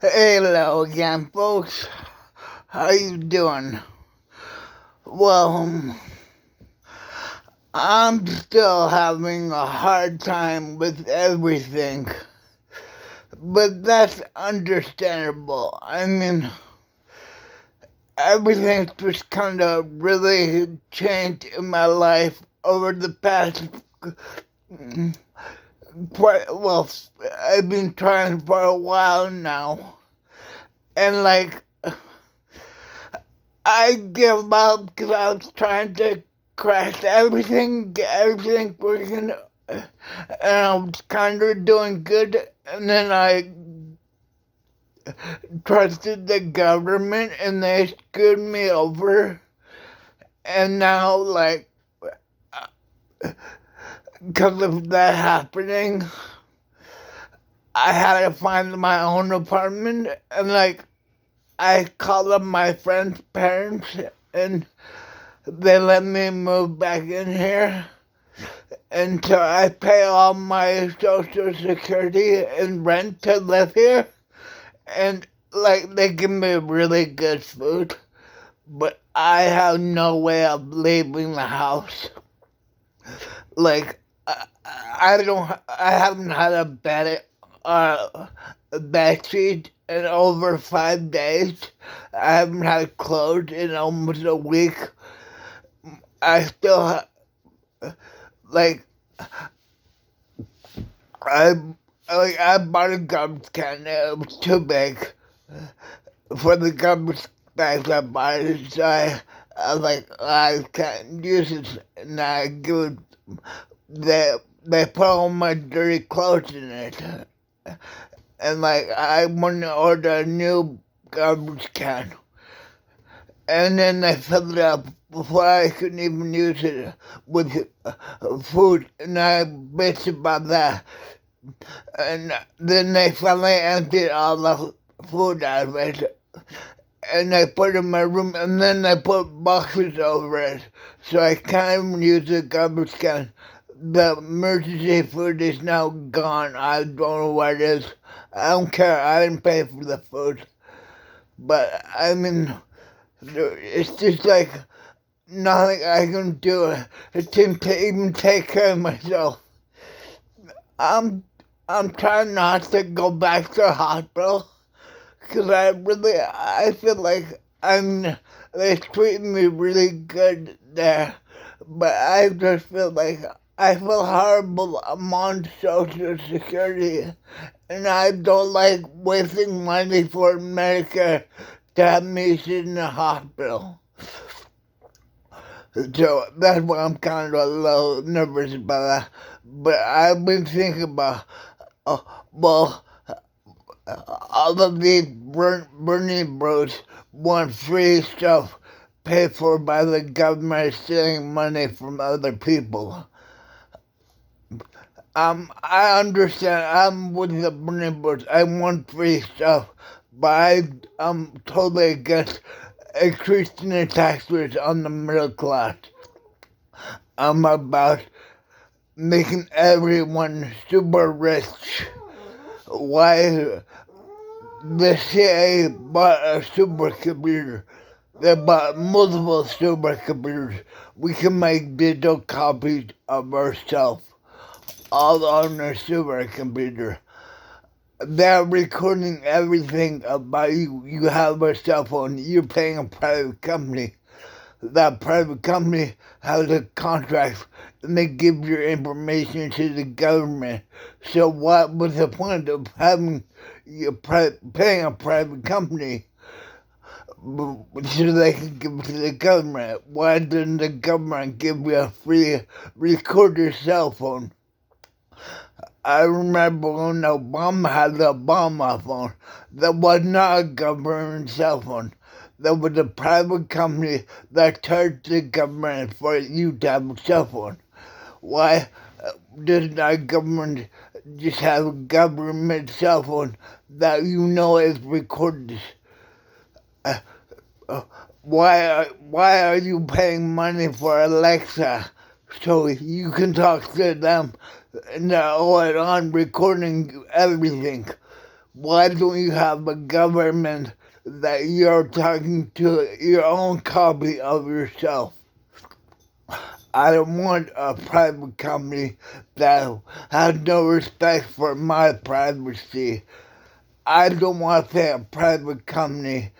Hello again, folks. How you doing? Well, I'm still having a hard time with everything, but that's understandable. I mean, everything's just kind of really changed in my life over the past quite well. I've been trying for a while now, and I give up because I was trying to crash everything, get everything working, and I was kind of doing good. And then I trusted the government, and they screwed me over. And now, because of that happening, I had to find my own apartment, and I called up my friend's parents, and they let me move back in here. And so I pay all my social security and rent to live here. And they give me really good food. But I have no way of leaving the house. I haven't had a bed sheet in over 5 days. I haven't had clothes in almost a week. I still like I I bought a garbage can. It was too big for the garbage bags I bought it. So I was like, I can't use it, and I give it. They put all my dirty clothes in it, and I want to order a new garbage can, and then they filled it up before I could even use it with food, and I bitched about that. And then they finally emptied all the food out of it, and they put it in my room, and then they put boxes over it, so I can't even use the garbage can. The emergency food is now gone. I don't know what it is. I don't care. I didn't pay for the food. But, I mean, it's just nothing I can do to even take care of myself. I'm trying not to go back to the hospital because I feel like they treat me really good there, but I just feel like I feel horrible. I'm on Social Security, and I don't like wasting money for Medicare to have me sit in the hospital. So that's why I'm kind of a little nervous about that. But I've been thinking about, all of these Bernie Bros want free stuff paid for by the government stealing money from other people. I understand. I'm with the Bernie Bros. I want free stuff, but I'm totally against increasing the tax rates on the middle class. I'm about making everyone super rich. Why the CIA bought a supercomputer? They bought multiple supercomputers. We can make digital copies of ourselves all on a supercomputer. They're recording everything about you. You have a cell phone. You're paying a private company. That private company has a contract, and they give your information to the government. So what was the point of having paying a private company so they can give it to the government? Why didn't the government give you a free recorder cell phone? I remember when Obama had the Obama phone. That was not a government cell phone. That was a private company that charged the government for you to have a cell phone. Why does our government just have a government cell phone that you know is recorded? Why are you paying money for Alexa so you can talk to them and they're on recording everything? Why don't you have a government that you're talking to your own copy of yourself? I don't want a private company that has no respect for my privacy. I don't want that private company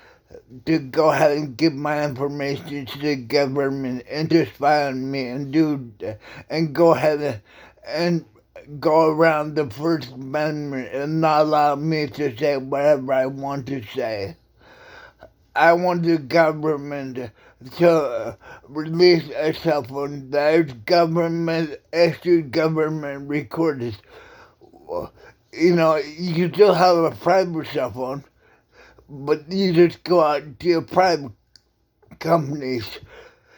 to go ahead and give my information to the government and to spy on me and go ahead and go around the First Amendment and not allow me to say whatever I want to say. I want the government to release a cell phone that is government issued, government recorded. You know, you can still have a private cell phone, but you just go out to your private companies.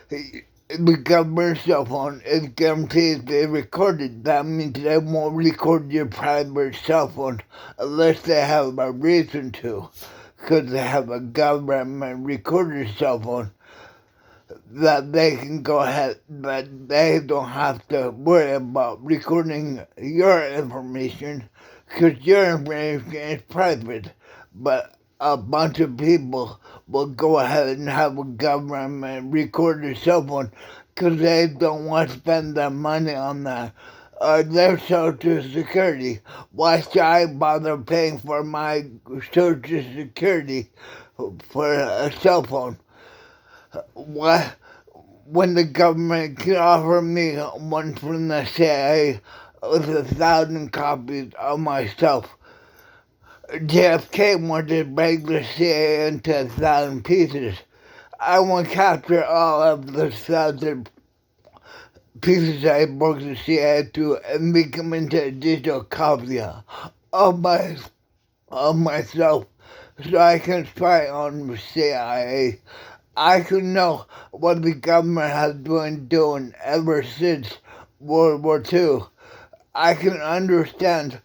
The government cell phone is guaranteed they recorded. That means they won't record your private cell phone unless they have a reason to, because they have a government recorded cell phone that they can go ahead, that they don't have to worry about recording your information, because your information is private. But a bunch of people will go ahead and have a government recorded cell phone because they don't want to spend their money on that. Their social security. Why should I bother paying for my social security for a cell phone? Why, when the government can offer me one from the CIA with 1,000 copies of myself? JFK wanted to break the CIA into 1,000 pieces. I want to capture all of the 1,000 pieces I broke the CIA to and make them into a digital copy of myself so I can spy on the CIA. I can know what the government has been doing ever since World War II. I can understand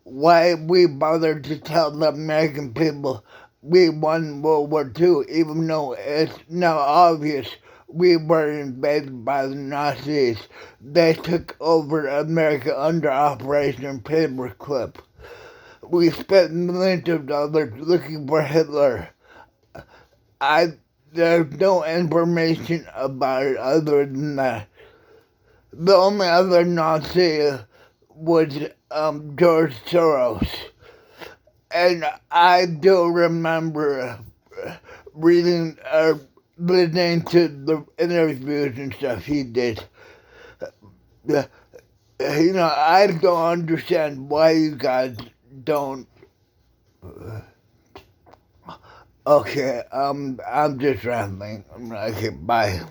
why we bothered to tell the American people we won World War II, even though it's now obvious we were invaded by the Nazis. They took over America under Operation Paperclip. We spent millions of dollars looking for Hitler. There's no information about it other than that. The only other Nazi was George Soros. And I do remember reading listening to the interviews and stuff he did. I don't understand why you guys don't. Okay, I'm just rambling. Okay, bye.